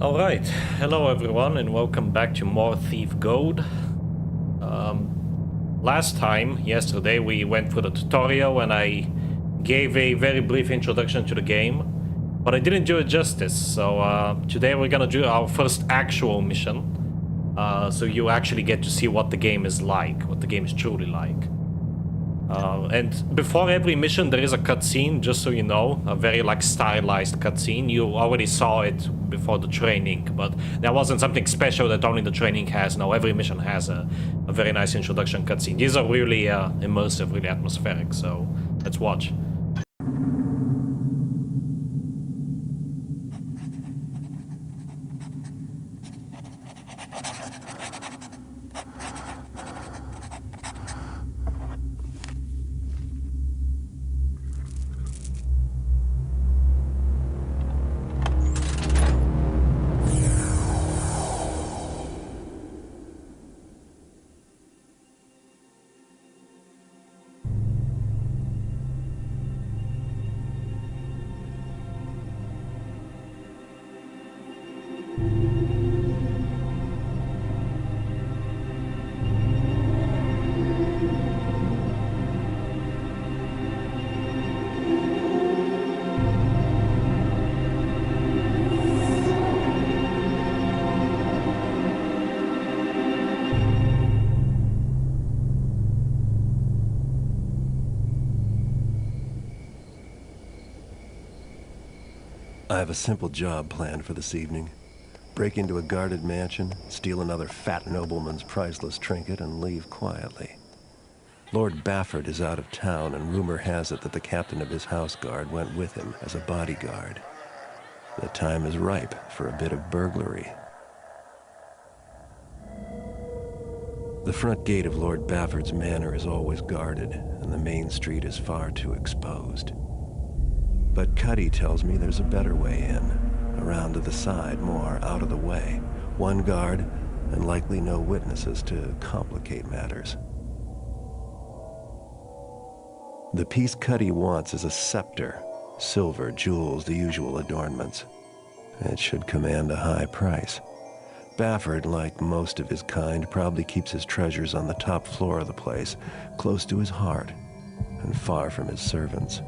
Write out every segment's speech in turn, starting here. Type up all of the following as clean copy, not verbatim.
Alright, hello everyone and welcome back to more Thief Gold. Yesterday, we went through the tutorial and I gave a very brief introduction to the game, but I didn't do it justice, so today we're gonna do our first actual mission, so you actually get to see what the game is like, what the game is truly like. And before every mission there is a cutscene, just so you know, a very stylized cutscene. You already saw it before the training, but that wasn't something special that only the training has. No, every mission has a very nice introduction cutscene. These are really immersive, really atmospheric, so let's watch. I have a simple job planned for this evening. Break into a guarded mansion, steal another fat nobleman's priceless trinket, and leave quietly. Lord Bafford is out of town, and rumor has it that the captain of his house guard went with him as a bodyguard. The time is ripe for a bit of burglary. The front gate of Lord Bafford's manor is always guarded, and the main street is far too exposed. But Cuddy tells me there's a better way in, around to the side, more out of the way. One guard, and likely no witnesses to complicate matters. The piece Cuddy wants is a scepter, silver, jewels, the usual adornments. It should command a high price. Bafford, like most of his kind, probably keeps his treasures on the top floor of the place, close to his heart, and far from his servants.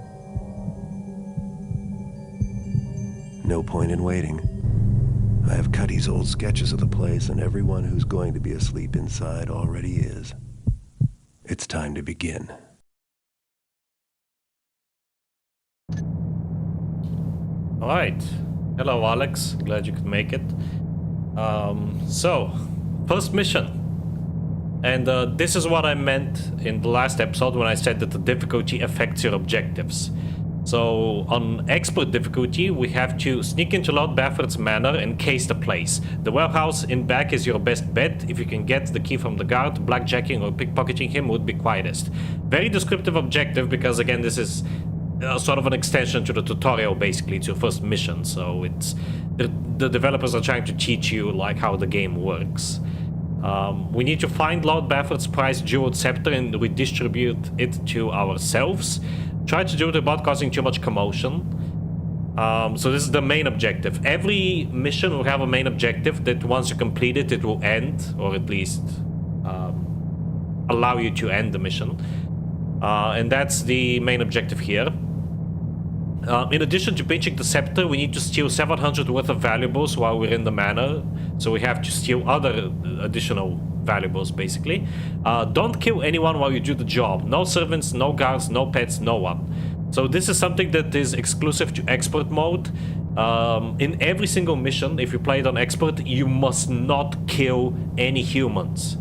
No point in waiting. I have Cuddy's old sketches of the place, and everyone who's going to be asleep inside already is. It's time to begin. Alright, hello Alex, glad you could make it. So, first mission. And this is what I meant in the last episode when I said that the difficulty affects your objectives. So, on expert difficulty, we have to sneak into Lord Bafford's manor and case the place. The warehouse in back is your best bet. If you can get the key from the guard, blackjacking or pickpocketing him would be quietest. Very descriptive objective because, again, this is sort of an extension to the tutorial, basically. It's your first mission, so it's... The developers are trying to teach you, how the game works. We need to find Lord Bafford's prized jeweled scepter and redistribute it to ourselves. Try to do it without causing too much commotion. So this is the main objective. Every mission will have a main objective that once you complete it, it will end, or at least allow you to end the mission. And that's the main objective here. In addition to pinching the scepter, we need to steal 700 worth of valuables while we're in the manor. So we have to steal other additional valuables, basically. Don't kill anyone while you do the job. No servants, no guards, no pets, no one. So this is something that is exclusive to expert mode. In every single mission, if you play it on expert, you must not kill any humans.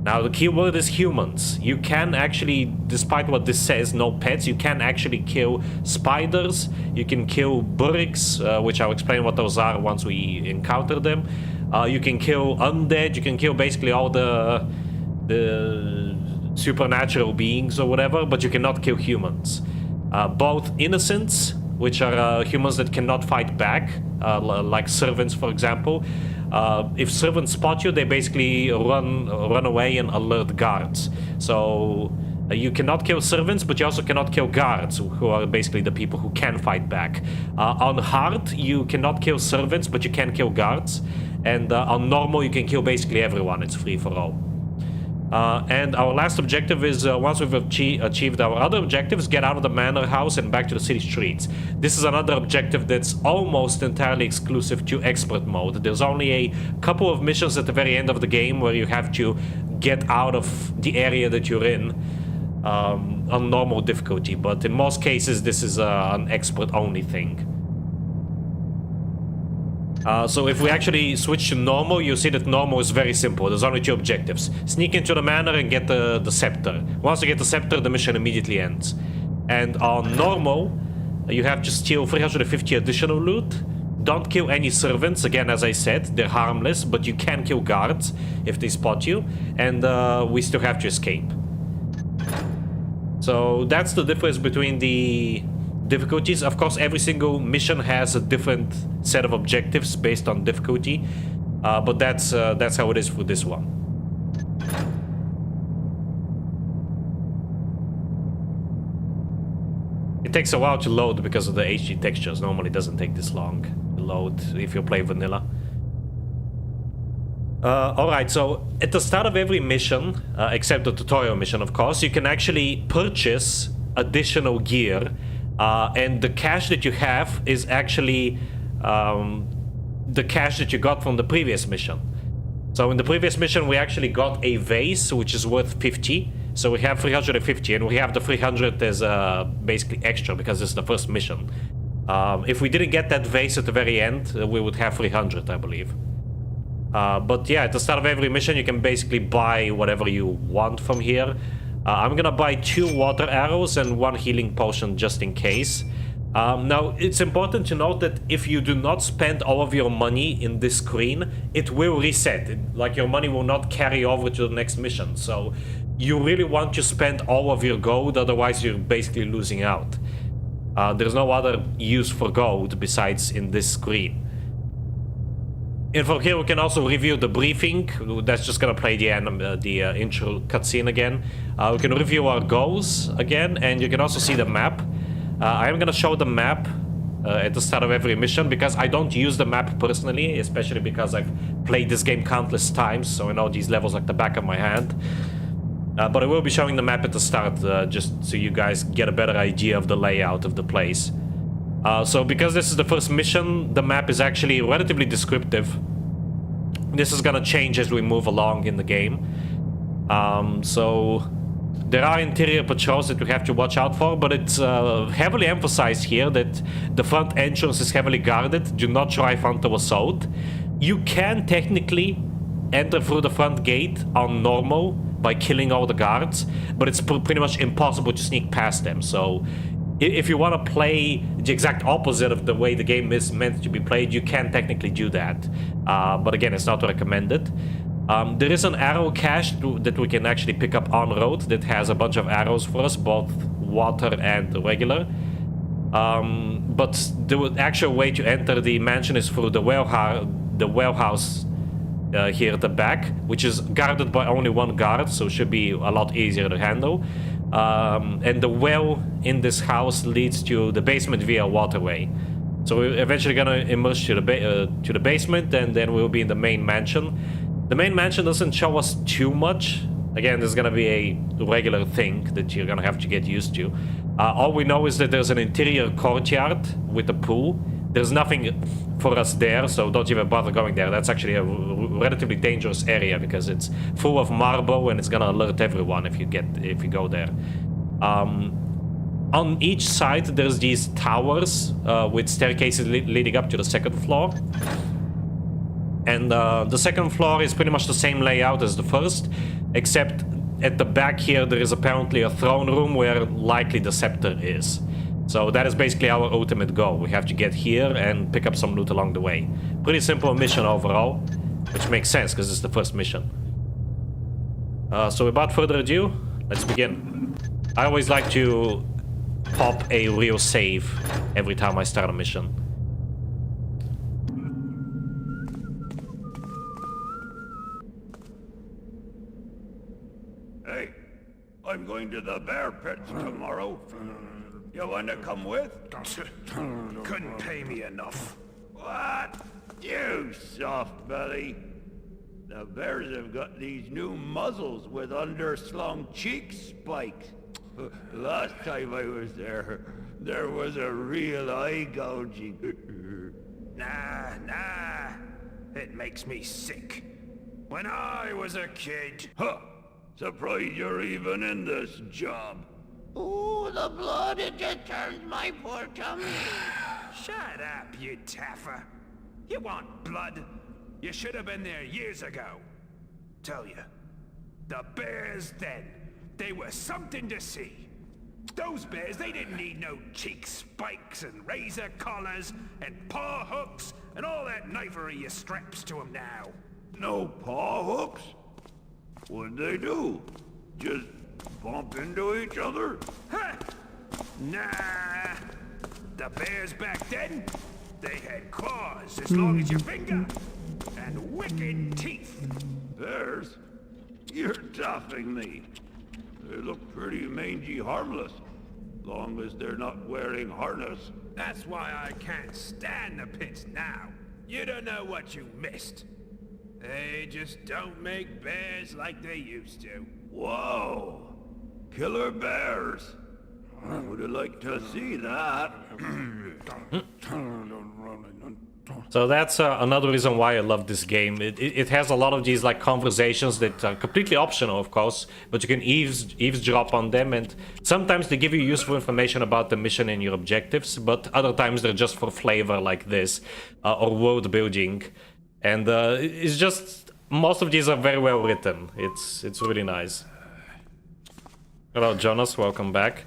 Now, the key word is humans. You can actually, despite what this says, no pets, you can actually kill spiders, you can kill burricks, which I'll explain what those are once we encounter them. You can kill undead, you can kill basically all the supernatural beings or whatever, but you cannot kill humans. Both innocents, which are humans that cannot fight back, like servants, for example. If servants spot you, they basically run away and alert guards. So You cannot kill servants, but you also cannot kill guards, who are basically the people who can fight back. On hard, you cannot kill servants, but you can kill guards. And on normal, you can kill basically everyone. It's free for all. And our last objective is, once we've achieved our other objectives, get out of the manor house and back to the city streets. This is another objective that's almost entirely exclusive to expert mode. There's only a couple of missions at the very end of the game where you have to get out of the area that you're in on normal difficulty, but in most cases this is an expert only thing. So if we actually switch to normal, you see that normal is very simple. There's only 2 objectives. Sneak into the manor and get the scepter. Once you get the scepter, the mission immediately ends. And on normal, you have to steal 350 additional loot. Don't kill any servants. Again, as I said, they're harmless, but you can kill guards if they spot you. And we still have to escape. So that's the difference between the difficulties. Of course, every single mission has a different set of objectives based on difficulty, but that's how it is for this one. It takes a while to load because of the HD textures. Normally, it doesn't take this long to load if you play vanilla. Alright, so at the start of every mission, except the tutorial mission, of course, you can actually purchase additional gear. And the cash that you have is actually the cash that you got from the previous mission. So in the previous mission we actually got a vase which is worth 50. So we have 350 and we have the 300 as basically extra because it's the first mission. If we didn't get that vase at the very end, we would have 300, I believe. But yeah, at the start of every mission you can basically buy whatever you want from here. I'm gonna buy 2 water arrows and 1 healing potion just in case. Now, it's important to note that if you do not spend all of your money in this screen, it will reset. Like, your money will not carry over to the next mission. So, you really want to spend all of your gold, otherwise you're basically losing out. There's no other use for gold besides in this screen. And from here we can also review the briefing. That's just gonna play the intro cutscene again. We can review our goals again, and you can also see the map. I am gonna show the map at the start of every mission because I don't use the map personally, especially because I've played this game countless times, so I know these levels like the back of my hand. But I will be showing the map at the start, just so you guys get a better idea of the layout of the place. So because this is the first mission, the map is actually relatively descriptive. This is gonna change as we move along in the game. So there are interior patrols that we have to watch out for, but it's heavily emphasized here that the front entrance is heavily guarded. Do not try frontal assault. You can technically enter through the front gate on normal by killing all the guards, but it's pretty much impossible to sneak past them. So if you want to play the exact opposite of the way the game is meant to be played, you can technically do that. But again, it's not recommended. There is an arrow cache that we can actually pick up on road that has a bunch of arrows for us, both water and regular. But the actual way to enter the mansion is through the well house here at the back, which is guarded by only 1 guard, so it should be a lot easier to handle. And the well in this house leads to the basement via waterway. So we're eventually gonna emerge to the basement, and then we'll be in the main mansion. The main mansion doesn't show us too much. Again, there's gonna be a regular thing that you're gonna have to get used to. All we know is that there's an interior courtyard with a pool. There's nothing for us there, so don't even bother going there. That's actually a relatively dangerous area because it's full of marble and it's gonna alert everyone if you go there. On each side there's these towers with staircases leading up to the 2nd floor. And the 2nd floor is pretty much the same layout as the first, except at the back here there is apparently a throne room where likely the scepter is. So that is basically our ultimate goal. We have to get here and pick up some loot along the way. Pretty simple mission overall, which makes sense because it's the first mission. So without further ado, let's begin. I always like to pop a real save every time I start a mission. Hey, I'm going to the bear pits tomorrow. You want to come with? Couldn't pay me enough. What? You soft belly. The bears have got these new muzzles with underslung cheek spikes. Last time I was there was a real eye gouging. Nah. It makes me sick. When I was a kid... Huh. Surprised you're even in this job. Ooh, the blood, it just turns my poor tummy. Shut up, you taffer. You want blood? You should have been there years ago. Tell you, the bears then, they were something to see. Those bears, they didn't need no cheek spikes and razor collars and paw hooks and all that knifery you straps to them now. No paw hooks? What'd they do? Just bump into each other? Huh? Nah. The bears back then, they had claws as long as your finger and wicked teeth. Bears? You're toughing me. They look pretty mangy harmless, long as they're not wearing harness. That's why I can't stand the pits now. You don't know what you missed. They just don't make bears like they used to. Whoa! Killer bears! I would have liked to see that. So that's another reason why I love this game. It has a lot of these like conversations that are completely optional, of course, but you can eavesdrop on them, and sometimes they give you useful information about the mission and your objectives, but other times they're just for flavor like this, or world building. And it's just, most of these are very well written. It's really nice. Hello Jonas, welcome back.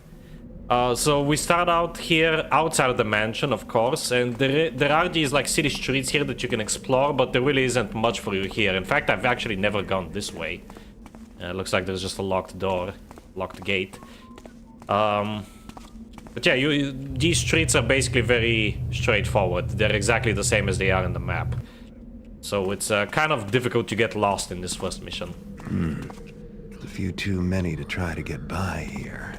So we start out here outside of the mansion, of course, and there are these like city streets here that you can explore, but there really isn't much for you here. In fact, I've actually never gone this way. It looks like there's just a locked door, locked gate. But yeah, these streets are basically very straightforward. They're exactly the same as they are in the map. So it's kind of difficult to get lost in this first mission. There's a few too many to try to get by here.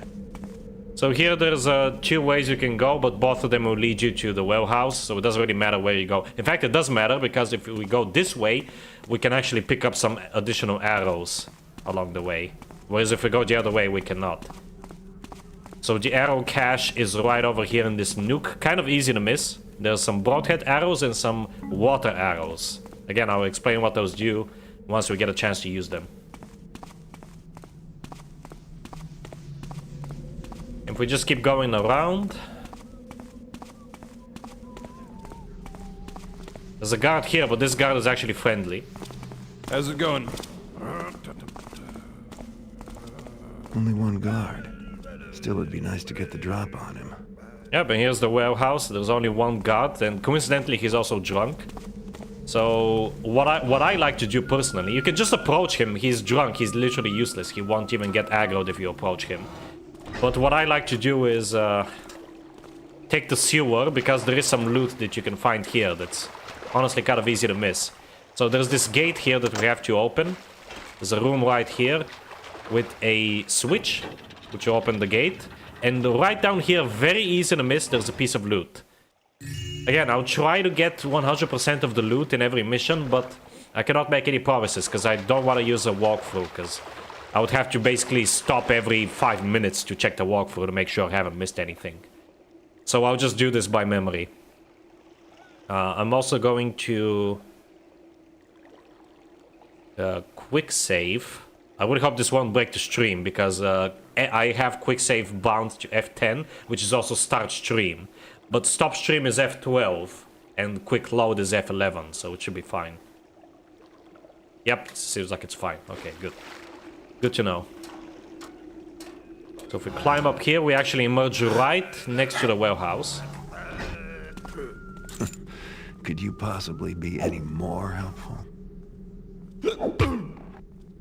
So here there's two ways you can go, but both of them will lead you to the well house, so it doesn't really matter where you go. In fact, it does matter, because if we go this way, we can actually pick up some additional arrows along the way. Whereas if we go the other way, we cannot. So the arrow cache is right over here in this nook, kind of easy to miss. There's some broadhead arrows and some water arrows. Again, I'll explain what those do once we get a chance to use them. If we just keep going around... There's a guard here, but this guard is actually friendly. How's it going? Only one guard. Still, it'd be nice to get the drop on him. Yeah, but here's the warehouse. There's only one guard, and coincidentally, he's also drunk. So, what I like to do personally, you can just approach him. He's drunk. He's literally useless. He won't even get aggroed if you approach him. But what I like to do is take the sewer, because there is some loot that you can find here that's honestly kind of easy to miss. So there's this gate here that we have to open. There's a room right here with a switch, which will open the gate. And right down here, very easy to miss, there's a piece of loot. Again, I'll try to get 100% of the loot in every mission, but I cannot make any promises, because I don't want to use a walkthrough, because I would have to basically stop every 5 minutes to check the walkthrough to make sure I haven't missed anything. So I'll just do this by memory. I'm also going to... quick save. I would hope this won't break the stream, because I have quick save bound to F10, which is also start stream. But stop stream is F12, and quick load is F11, so it should be fine. Yep, seems like it's fine. Okay, good. Good to know. So if we climb up here, we actually emerge right next to the warehouse. Could you possibly be any more helpful?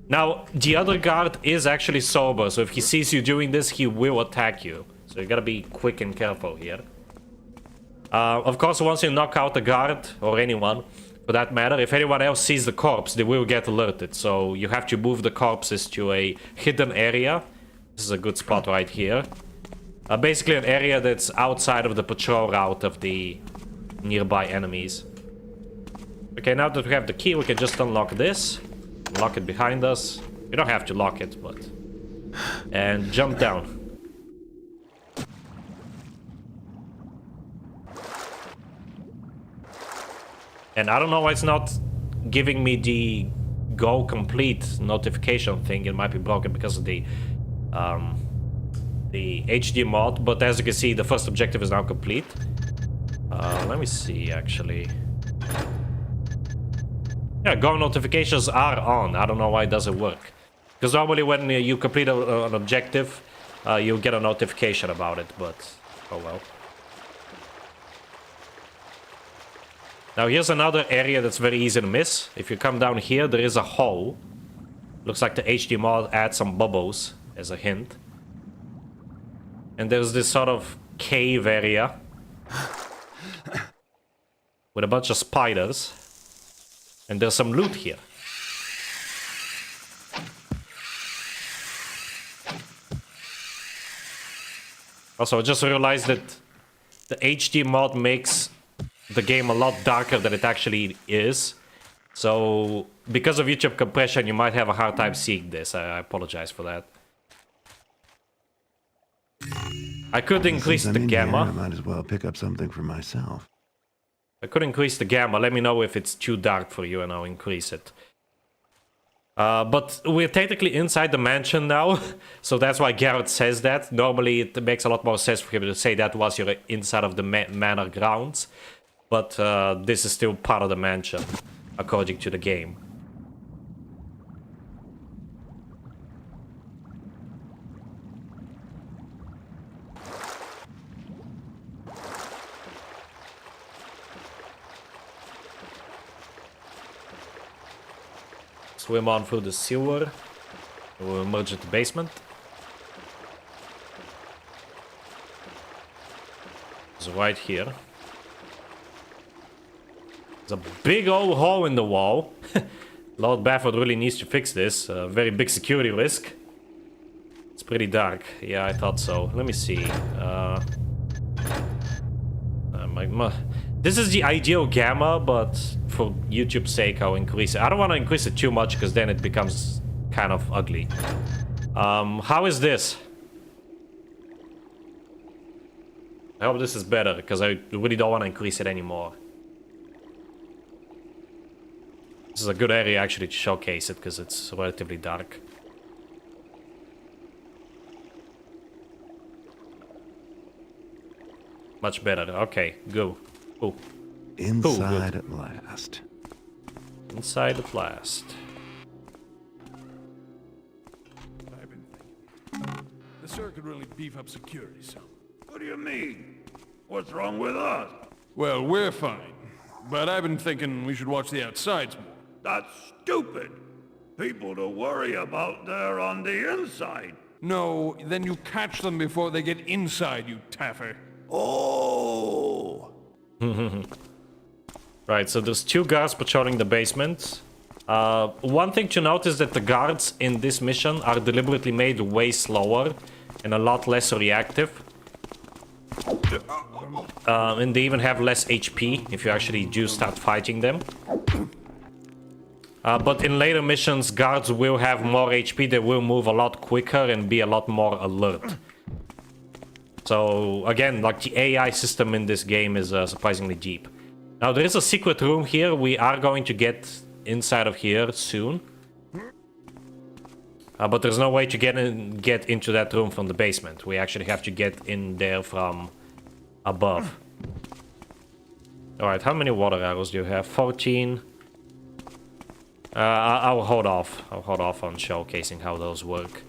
Now, the other guard is actually sober, so if he sees you doing this, he will attack you. So you gotta be quick and careful here. Of course, once you knock out the guard, or anyone, for that matter, if anyone else sees the corpse, they will get alerted. So you have to move the corpses to a hidden area, This is a good spot right here. Basically an area that's outside of the patrol route of the nearby enemies. Okay, now that we have the key, we can just unlock this. Lock it behind us. You don't have to lock it, but... And jump down. And I don't know why it's not giving me the go complete notification thing. It might be broken because of the HD mod, but as you can see, the first objective is now complete. Let me see, actually. Yeah, go notifications are on. I don't know why it doesn't work. Because normally when you complete an objective, you'll get a notification about it, but oh well. Now here's another area that's very easy to miss. If you come down here, there is a hole. Looks like the HD mod adds some bubbles as a hint. And there's this sort of cave area with a bunch of spiders. And there's some loot here. Also, I just realized that the HD mod makes the game a lot darker than it actually is. So, because of YouTube compression, you might have a hard time seeing this. I apologize for that. I could increase the gamma. I might as well pick up something for myself. I could increase the gamma. Let me know if it's too dark for you and I'll increase it. But we're technically inside the mansion now, so that's why Garrett says that. Normally it makes a lot more sense for him to say that once you're inside of the manor grounds. But this is still part of the mansion, according to the game. Swim on through the sewer. We'll emerge at the basement. It's right here. There's a big old hole in the wall. Lord Bafford really needs to fix this. A very big security risk. It's pretty dark. Yeah, I thought so. Let me see. This is the ideal gamma, but for YouTube's sake, I'll increase it. I don't want to increase it too much, because then it becomes kind of ugly. How is this? I hope this is better, because I really don't want to increase it anymore. This is a good area, actually, to showcase it, because it's relatively dark. Much better. Okay, go. Oh. Inside at last. Inside at last. I've been thinking. The sir could really beef up security some. What do you mean? What's wrong with us? Well, we're fine. But I've been thinking we should watch the outsides more. That's stupid. People to worry about there on the inside. No, then you catch them before they get inside, you taffer. Oh! Right, so there's 2 guards patrolling the basement. One thing to note is that the guards in this mission are deliberately made way slower and a lot less reactive. And they even have less HP if you actually do start fighting them. But in later missions, guards will have more HP, they will move a lot quicker and be a lot more alert. So, again, like the AI system in this game is surprisingly deep. Now, there is a secret room here. We are going to get inside of here soon. But there's no way to get into that room from the basement. We actually have to get in there from above. Alright, how many water arrows do you have? 14. I'll hold off. I'll hold off on showcasing how those work.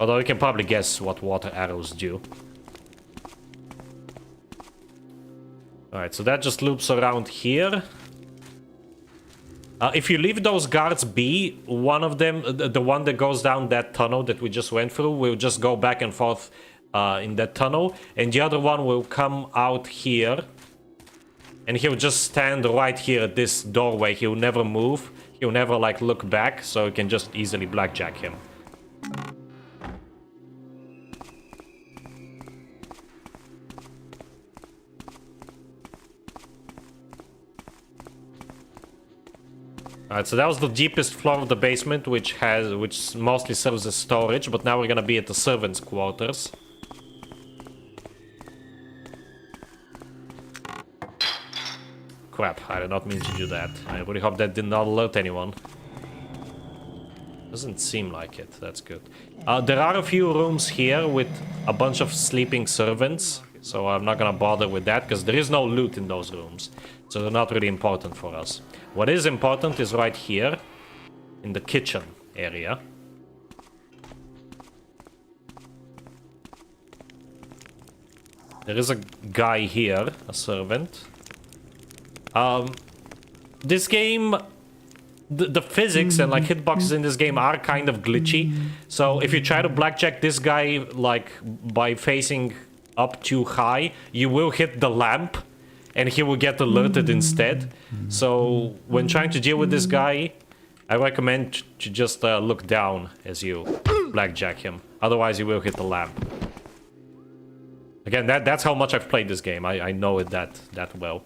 Although you can probably guess what water arrows do. Alright, so that just loops around here. If you leave those guards be, one of them, the one that goes down that tunnel that we just went through, will just go back and forth in that tunnel. And the other one will come out here. And he'll just stand right here at this doorway. He'll never move. He'll never, like, look back. So you can just easily blackjack him. Alright, so that was the deepest floor of the basement, which mostly serves as storage, but now we're gonna be at the servants' quarters. Crap, I did not mean to do that. I really hope that did not alert anyone. Doesn't seem like it, that's good. There are a few rooms here with a bunch of sleeping servants, so I'm not gonna bother with that, because there is no loot in those rooms. So they're not really important for us. What is important is right here, in the kitchen area. There is a guy here, a servant. This game, the physics and like hitboxes in this game are kind of glitchy. So if you try to blackjack this guy like by facing up too high, you will hit the lamp and he will get alerted instead. So when trying to deal with this guy, I recommend to just look down as you blackjack him. Otherwise you will hit the lamp. Again, that's how much I've played this game. I know it that well.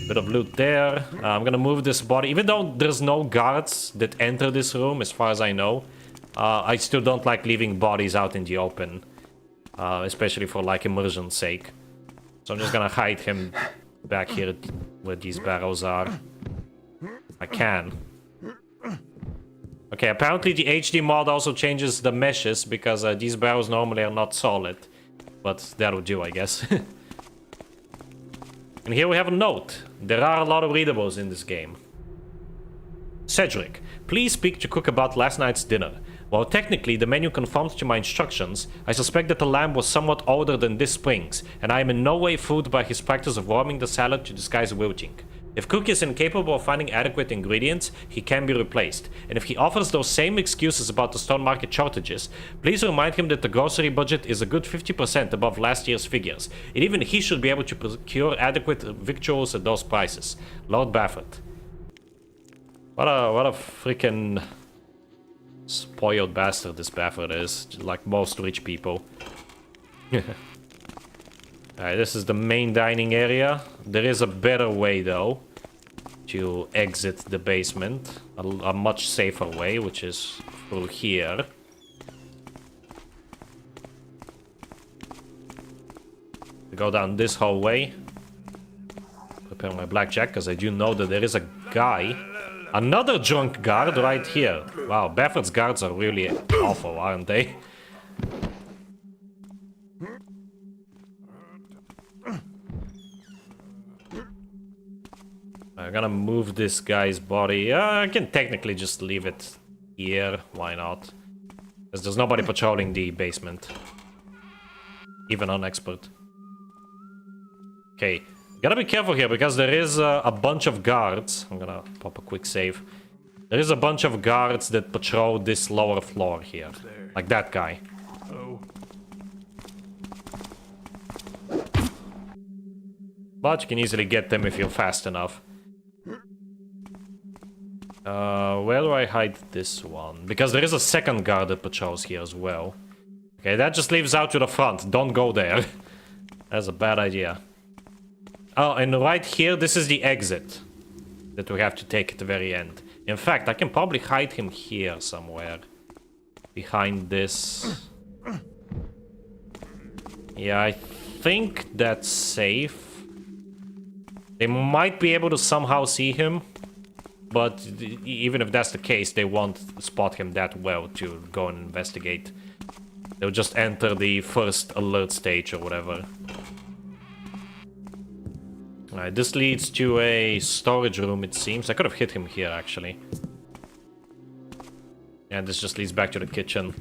Bit of loot there. I'm gonna move this body. Even though there's no guards that enter this room, as far as I know, I still don't like leaving bodies out in the open. Especially for like immersion's sake. So I'm just gonna hide him back here where these barrels are. I can. Okay, apparently the HD mod also changes the meshes because these barrels normally are not solid. But that'll do, I guess. And here we have a note. There are a lot of readables in this game. Cedric, please speak to Cook about last night's dinner. While technically the menu conforms to my instructions, I suspect that the lamb was somewhat older than this spring's, and I am in no way fooled by his practice of warming the salad to disguise wilting. If Cook is incapable of finding adequate ingredients, he can be replaced, and if he offers those same excuses about the stone market shortages, please remind him that the grocery budget is a good 50% above last year's figures, and even he should be able to procure adequate victuals at those prices. Lord Bafford. What a freaking spoiled bastard this Bafford is, like most rich people. Alright, this is the main dining area. There is a better way, though, to exit the basement. A much safer way, which is through here. Go down this hallway. Prepare my blackjack, because I do know that there is a guy. Another drunk guard right here. Wow, Bafford's guards are really awful, aren't they? I'm gonna move this guy's body. I can technically just leave it here. Why not? Because there's nobody patrolling the basement. Even an expert. Okay. Gotta be careful here because there is a bunch of guards. I'm gonna pop a quick save. There is a bunch of guards that patrol this lower floor here. Like that guy. Oh. But you can easily get them if you're fast enough. Where do I hide this one? Because there is a second guard that patrols here as well. Okay, that just leaves out to the front. Don't go there. That's a bad idea. Oh, and right here, this is the exit that we have to take at the very end. In fact, I can probably hide him here somewhere. Behind this. Yeah, I think that's safe. They might be able to somehow see him. But even if that's the case, they won't spot him that well to go and investigate. They'll just enter the first alert stage or whatever. Alright, this leads to a storage room, it seems. I could have hit him here, actually. And this just leads back to the kitchen.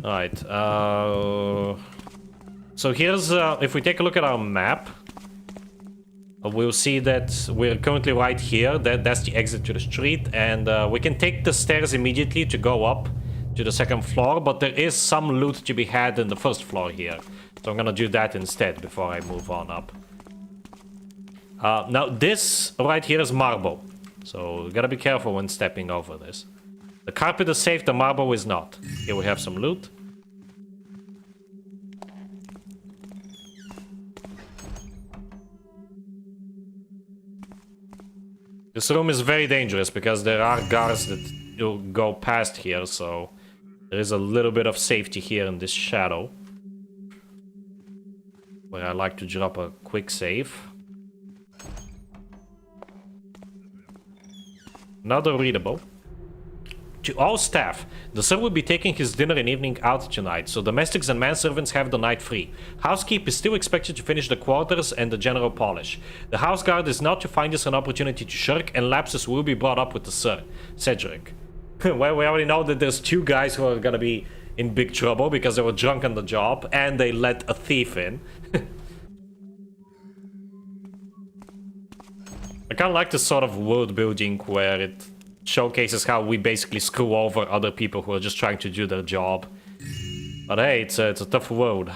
Alright, so here's, if we take a look at our map, we'll see that we're currently right here. That's the exit to the street, and we can take the stairs immediately to go up to the second floor, but there is some loot to be had in the first floor here. So I'm gonna do that instead before I move on up. Now this right here is marble, so gotta be careful when stepping over this. The carpet is safe, the marble is not. Here we have some loot. This room is very dangerous because there are guards that will go past here, so there is a little bit of safety here in this shadow. Where I like to drop a quick save. Another readable. To all staff, the sir will be taking his dinner and evening out tonight, so domestics and manservants have the night free. Housekeep is still expected to finish the quarters and the general polish. The house guard is not to find this an opportunity to shirk, and lapses will be brought up with the sir. Cedric. Well, we already know that there's two guys who are gonna be in big trouble because they were drunk on the job, and they let a thief in. I kinda like this sort of world building where it showcases how we basically screw over other people who are just trying to do their job. But hey, it's a tough world.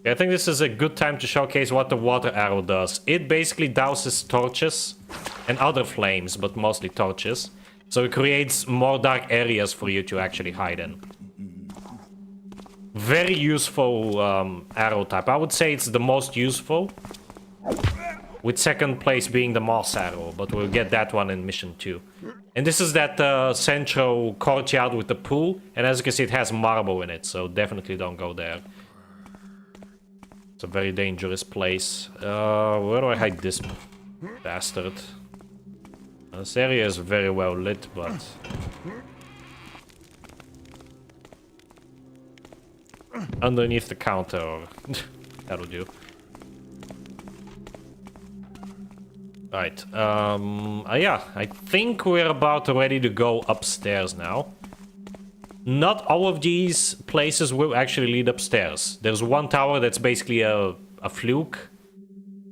I think this is a good time to showcase what the water arrow does. It basically douses torches and other flames, but mostly torches. So it creates more dark areas for you to actually hide in. Very useful arrow type. I would say it's the most useful, with second place being the moss arrow, but we'll get that one in mission 2. And this is that central courtyard with the pool, and as you can see it has marble in it, so definitely don't go there. It's a very dangerous place. Where do I hide this bastard? This area is very well lit, but... underneath the counter, or that'll do. Right, yeah, I think we're about ready to go upstairs now. Not all of these places will actually lead upstairs. There's one tower that's basically a fluke.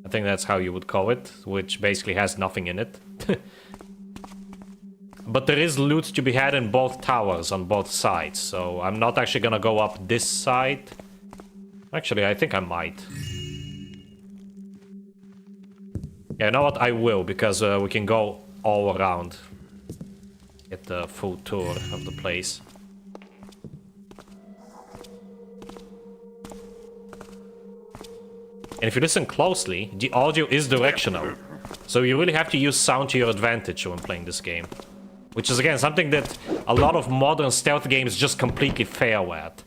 I think that's how you would call it, which basically has nothing in it. But there is loot to be had in both towers on both sides, so I'm not actually gonna go up this side. Actually, I think I might. Yeah, you know what? I will, because we can go all around. Get the full tour of the place. And if you listen closely, the audio is directional. So you really have to use sound to your advantage when playing this game. Which is, again, something that a lot of modern stealth games just completely fail at.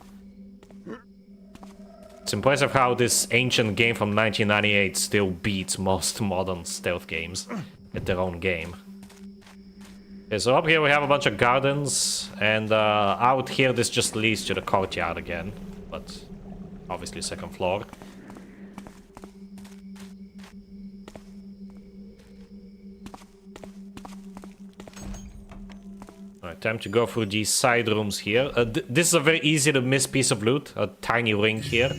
It's impressive how this ancient game from 1998 still beats most modern stealth games at their own game. Okay, so up here we have a bunch of gardens, and out here this just leads to the courtyard again. But obviously second floor. Alright, time to go through these side rooms here. This is a very easy to miss piece of loot. A tiny ring here.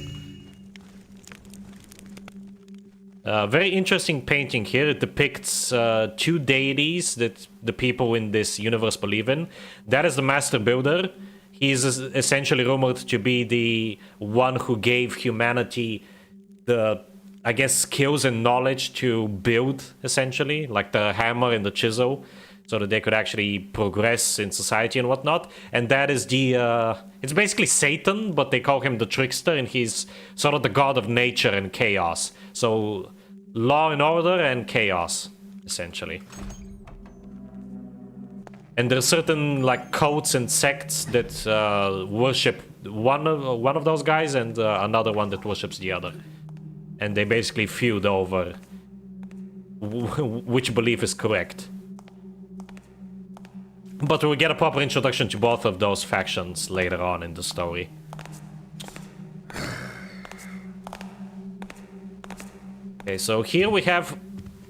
Very interesting painting here. It depicts two deities that the people in this universe believe in. That is the Master Builder. He is essentially rumored to be the one who gave humanity the, I guess, skills and knowledge to build, essentially. Like the hammer and the chisel. So that they could actually progress in society and whatnot. And that is the... it's basically Satan, but they call him the trickster, and he's sort of the god of nature and chaos. So, law and order and chaos, essentially. And there are certain, like, cults and sects that worship one of those guys, and another one that worships the other. And they basically feud over which belief is correct. But we'll get a proper introduction to both of those factions later on in the story. Okay, so here we have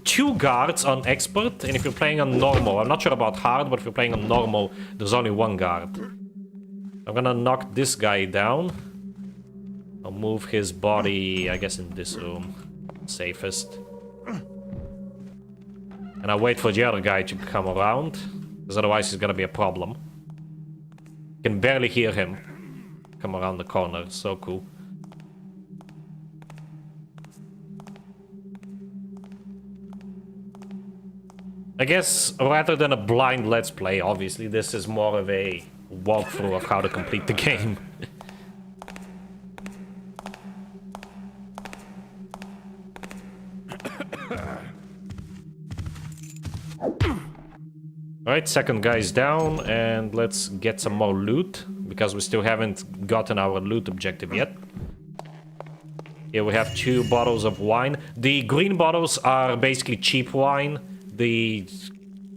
2 guards on expert, and if you're playing on normal, I'm not sure about hard, but if you're playing on normal, there's only 1 guard. I'm gonna knock this guy down. I'll move his body, I guess, in this room. Safest. And I'll wait for the other guy to come around. Because otherwise it's gonna be a problem. Can barely hear him come around the corner. So cool. I guess rather than a blind let's play, obviously this is more of a walkthrough of how to complete the game. Alright, second guy's down, and let's get some more loot, because we still haven't gotten our loot objective yet. Here we have 2 bottles of wine. The green bottles are basically cheap wine. The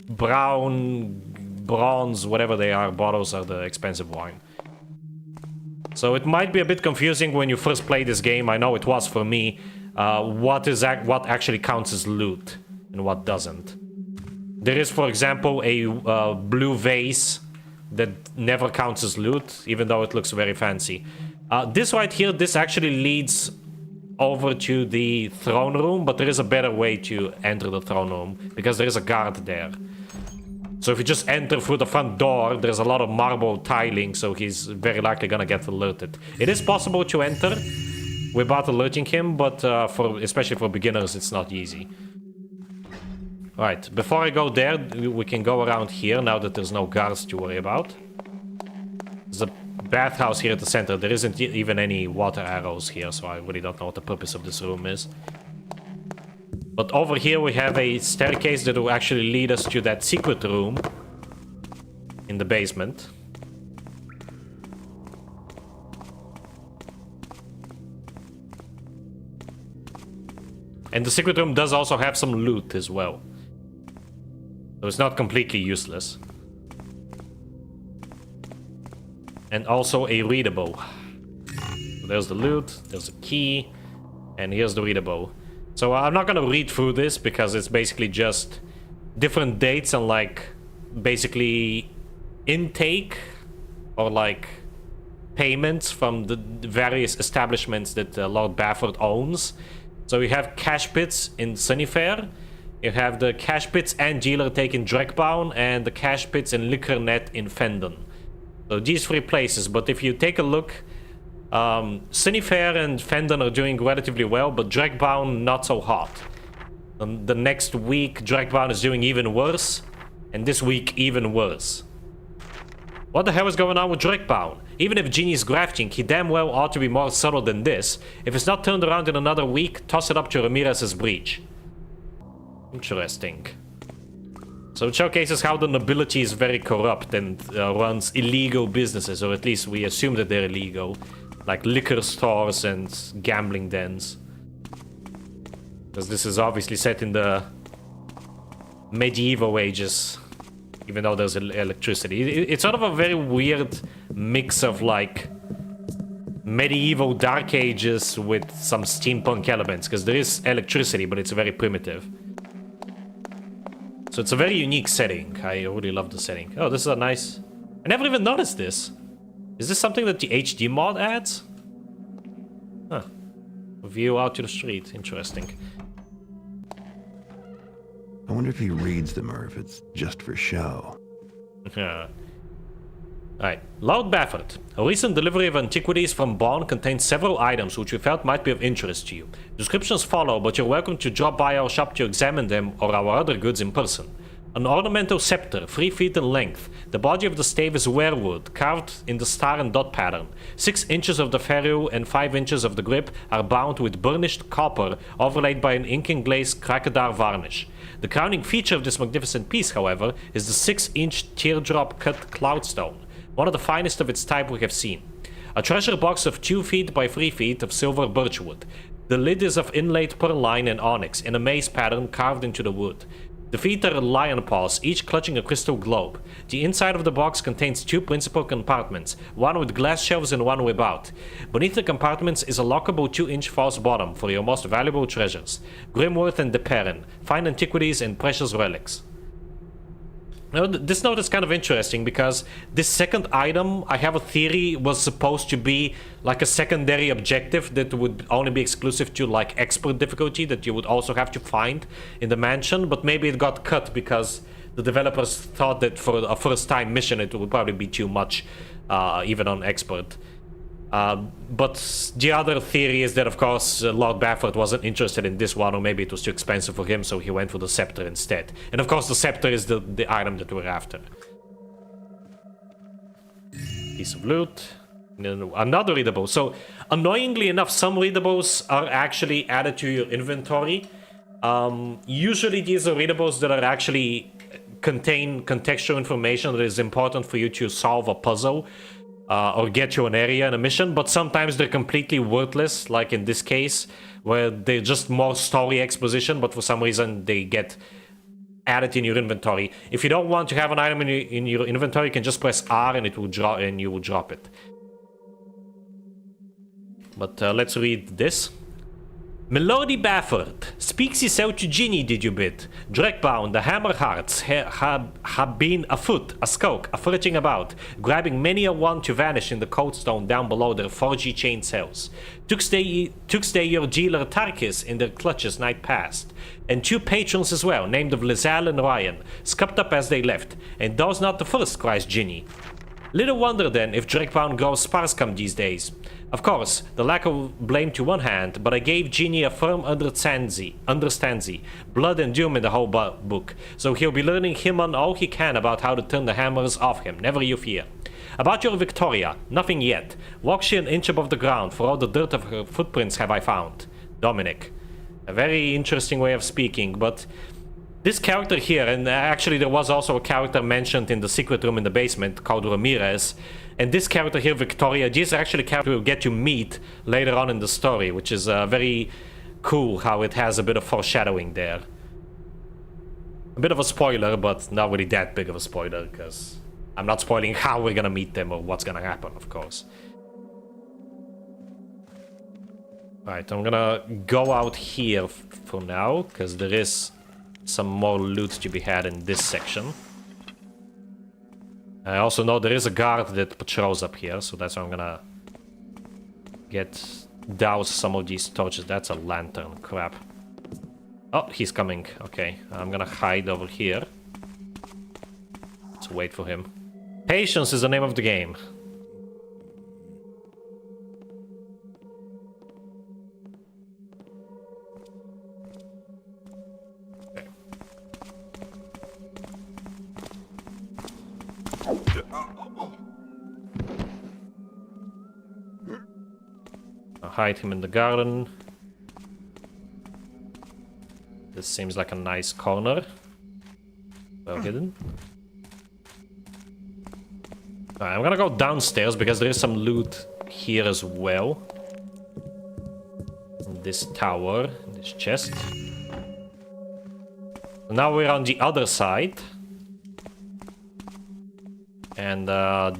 brown, bronze, whatever they are, bottles are the expensive wine. So it might be a bit confusing when you first play this game. I know it was for me. What actually counts as loot and what doesn't. There is, for example, a blue vase that never counts as loot, even though it looks very fancy. This right here, this actually leads over to the throne room, but there is a better way to enter the throne room, because there is a guard there. So if you just enter through the front door, there's a lot of marble tiling, so he's very likely gonna get alerted. It is possible to enter without alerting him, but especially for beginners, it's not easy. Alright, before I go there, we can go around here now that there's no guards to worry about. There's a bathhouse here at the center. There isn't even any water arrows here, so I really don't know what the purpose of this room is. But over here we have a staircase that will actually lead us to that secret room in the basement. And the secret room does also have some loot as well. So it's not completely useless. And also a readable. So there's the loot, there's a key, and here's the readable. So I'm not gonna read through this because it's basically just different dates and like basically intake or like payments from the various establishments that Lord Bafford owns. So you have cash pits in Sunnyfair, you have the cash pits and dealer take in Dreckbound, and the cash pits and liquor net in Fendon. So these 3 places, but if you take a look, Sunnyfair and Fendon are doing relatively well, but Dreckbound not so hot. The next week, Dreckbound is doing even worse, and this week even worse. What the hell is going on with Dreckbound? Even if Genie's grafting, he damn well ought to be more subtle than this. If it's not turned around in another week, toss it up to Ramirez's breach. Interesting. So it showcases how the nobility is very corrupt and runs illegal businesses, or at least we assume that they're illegal. Like liquor stores and gambling dens. Because this is obviously set in the medieval ages, even though there's electricity. It's sort of a very weird mix of like medieval dark ages with some steampunk elements, because there is electricity, but it's very primitive. So it's a very unique setting. I really love the setting. Oh, this is a nice... I never even noticed this. Is this something that the HD mod adds? Huh. View out to the street. Interesting. I wonder if he reads them or if it's just for show. Alright. Lord Bafford. A recent delivery of antiquities from Bonn contains several items which we felt might be of interest to you. Descriptions follow, but you're welcome to drop by our shop to examine them or our other goods in person. An ornamental scepter, 3 feet in length. The body of the stave is werewood, carved in the star and dot pattern. 6 inches of the ferrule and 5 inches of the grip are bound with burnished copper, overlaid by an ink and glaze crocodile varnish. The crowning feature of this magnificent piece, however, is the 6-inch teardrop-cut cloudstone, one of the finest of its type we have seen. A treasure box of 2 feet by 3 feet of silver birchwood. The lid is of inlaid pearline and onyx in a maze pattern carved into the wood. The feet are lion paws, each clutching a crystal globe. The inside of the box contains 2 principal compartments, one with glass shelves and one without. Beneath the compartments is a lockable 2-inch false bottom for your most valuable treasures. Grimworth and De Perrin, fine antiquities and precious relics. Now, this note is kind of interesting because this second item, I have a theory, was supposed to be like a secondary objective that would only be exclusive to like expert difficulty that you would also have to find in the mansion, but maybe it got cut because the developers thought that for a first time mission it would probably be too much, even on expert. But the other theory is that, of course, Lord Bafford wasn't interested in this one, or maybe it was too expensive for him, so he went for the scepter instead. And of course, the scepter is the item that we're after. Piece of loot. And then another readable. So, annoyingly enough, some readables are actually added to your inventory. Usually these are readables that are actually contain contextual information that is important for you to solve a puzzle or get to an area in a mission, but sometimes they're completely worthless, like in this case, where they're just more story exposition, but for some reason they get added in your inventory. If you don't want to have an item in your inventory, you can just press R and it will drop, and you will drop it. But let's read this. Melody Bafford speaks his out to Ginny, did you bid? Drekbound, the Hammerhearts have been afoot, a skulk, a flitting about, grabbing many a one to vanish in the coldstone down below their 4G chain cells. Took stay your dealer Tarkis in their clutches night past, and 2 patrons as well, named of Lizal and Ryan, scupped up as they left, and those not the first, cries Ginny. Little wonder then if Drekbound grows sparse come these days. Of course, the lack of blame to one hand, but I gave Genie a firm understandsy, blood and doom in the whole book, so he'll be learning him on all he can about how to turn the hammers off him, never you fear. About your Victoria, nothing yet. Walks she an inch above the ground, for all the dirt of her footprints have I found. Dominic. A very interesting way of speaking, but this character here, and actually there was also a character mentioned in the secret room in the basement called Ramirez, and this character here, Victoria, these are actually characters we'll get to meet later on in the story, which is very cool how it has a bit of foreshadowing there. A bit of a spoiler, but not really that big of a spoiler, because I'm not spoiling how we're gonna meet them or what's gonna happen, of course. Right, I'm gonna go out here for now, because there is some more loot to be had in this section. I also know there is a guard that patrols up here, so that's why I'm gonna douse some of these torches. That's a lantern, crap. Oh, he's coming. Okay, I'm gonna hide over here. Let's wait for him. Patience is the name of the game. Hide him in the garden. This seems like a nice corner. Well hidden. Alright, I'm gonna go downstairs because there is some loot here as well. In this tower, in this chest. Now we're on the other side. And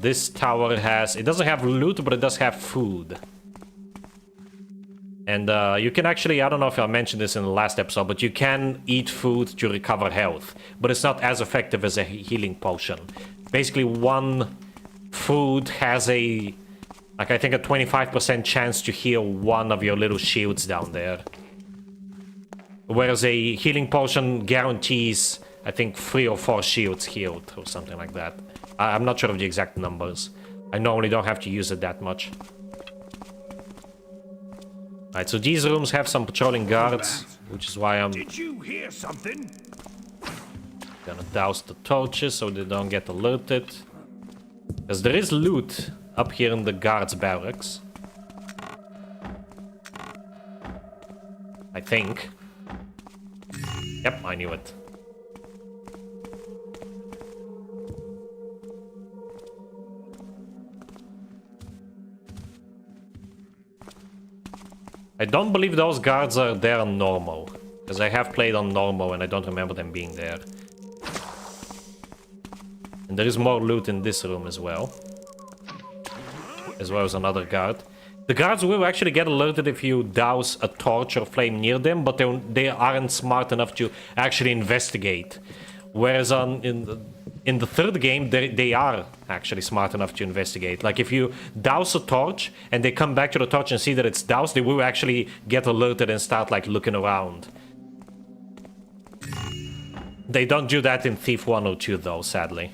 this tower has... It doesn't have loot, but it does have food. And you can actually, I don't know if I mentioned this in the last episode, but you can eat food to recover health. But it's not as effective as a healing potion. Basically, one food has a, like I think a 25% chance to heal one of your little shields down there. Whereas a healing potion guarantees, I think, 3 or 4 shields healed or something like that. I'm not sure of the exact numbers. I normally don't have to use it that much. Alright, so these rooms have some patrolling guards, which is why I'm... Did you hear something? Gonna douse the torches so they don't get alerted. Because there is loot up here in the guards' barracks. I think. Yep, I knew it. I don't believe those guards are there on normal, because I have played on normal and I don't remember them being there. And there is more loot in this room as well as another guard. The guards will actually get alerted if you douse a torch or flame near them, but they aren't smart enough to actually investigate. Whereas in the third game, they are actually smart enough to investigate. Like if you douse a torch and they come back to the torch and see that it's doused, they will actually get alerted and start like looking around. They don't do that in Thief 1 or 2 though, sadly.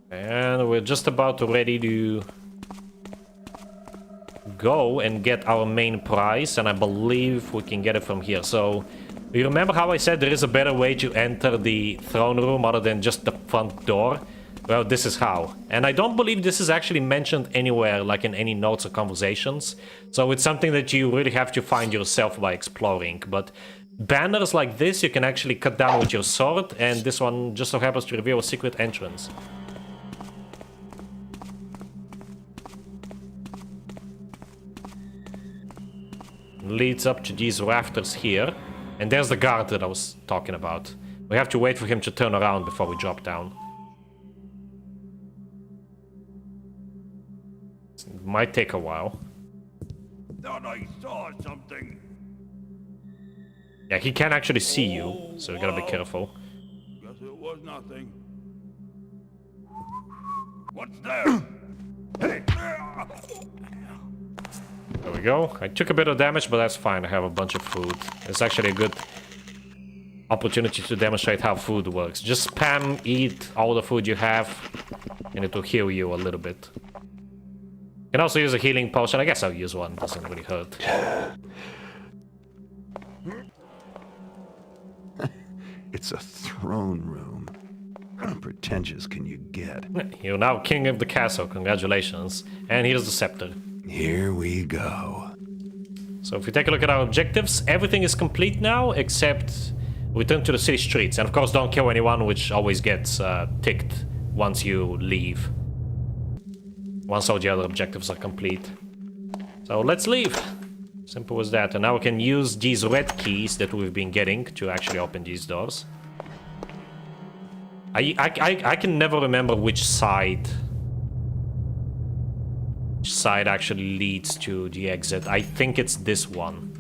And we're just about ready to go and get our main prize, and I believe we can get it from here. So, you remember how I said there is a better way to enter the throne room other than just the front door? Well, this is how. And I don't believe this is actually mentioned anywhere, like in any notes or conversations. So it's something that you really have to find yourself by exploring. But banners like this you can actually cut down with your sword, and this one just so happens to reveal a secret entrance. Leads up to these rafters here. And there's the guard that I was talking about. We have to wait for him to turn around before we drop down. It might take a while. Thought I saw something. Yeah, he can actually see you, so we gotta be careful. Guess it was nothing. What's there? Hey! There we go. I took a bit of damage, but that's fine. I have a bunch of food. It's actually a good opportunity to demonstrate how food works. Just spam, eat all the food you have, and it will heal you a little bit. You can also use a healing potion. I guess I'll use one. Doesn't really hurt. It's a throne room. How pretentious can you get? You're now king of the castle. Congratulations. And here's the scepter. Here we go. So if we take a look at our objectives, everything is complete now, except return to the city streets. And of course, don't kill anyone, which always gets ticked once you leave. Once all the other objectives are complete. So let's leave. Simple as that. And now we can use these red keys that we've been getting to actually open these doors. I can never remember which side actually leads to the exit. I think it's this one.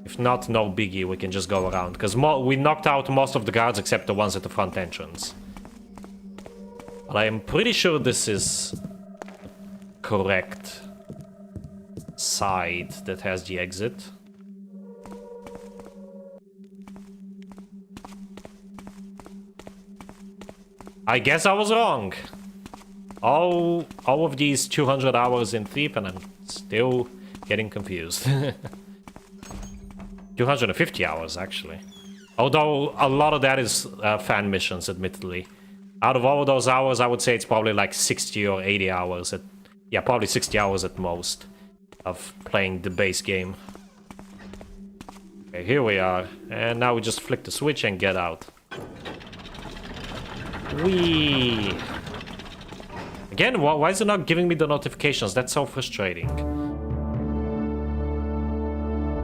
If not, no biggie, we can just go around. Because we knocked out most of the guards except the ones at the front entrance. But I am pretty sure this is the correct side that has the exit. I guess I was wrong. All of these 200 hours in Thief, and I'm still getting confused. 250 hours, actually. Although a lot of that is fan missions, admittedly. Out of all of those hours, I would say it's probably like 60 or 80 hours. Yeah, probably 60 hours at most of playing the base game. Okay, here we are. And now we just flick the switch and get out. Whee! Again, why is it not giving me the notifications? That's so frustrating.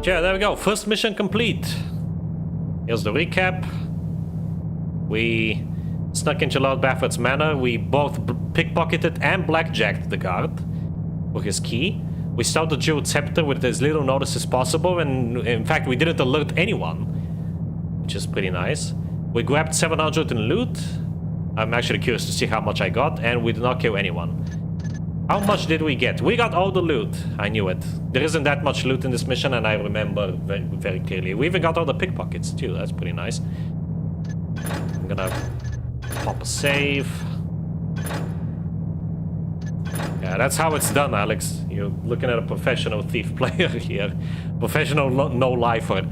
Yeah, there we go. First mission complete. Here's the recap. We snuck into Lord Bafford's manor. We both pickpocketed and blackjacked the guard for his key. We stole the jeweled scepter with as little notice as possible, and in fact, we didn't alert anyone, which is pretty nice. We grabbed 700 in loot. I'm actually curious to see how much I got, and we did not kill anyone. How much did we get? We got all the loot. I knew it. There isn't that much loot in this mission, and I remember very, very clearly. We even got all the pickpockets, too. That's pretty nice. I'm gonna pop a save. Yeah, that's how it's done, Alex. You're looking at a professional Thief player here. Professional no-lifer.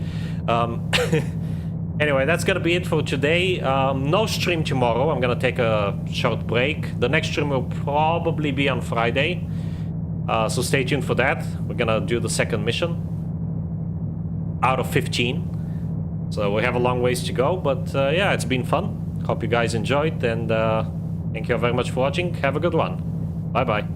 Anyway, that's gonna be it for today. No stream tomorrow. I'm gonna take a short break. The next stream will probably be on Friday. So stay tuned for that. We're gonna do the second mission out of 15. So we have a long ways to go, but yeah, it's been fun. Hope you guys enjoyed, and thank you very much for watching. Have a good one. Bye-bye.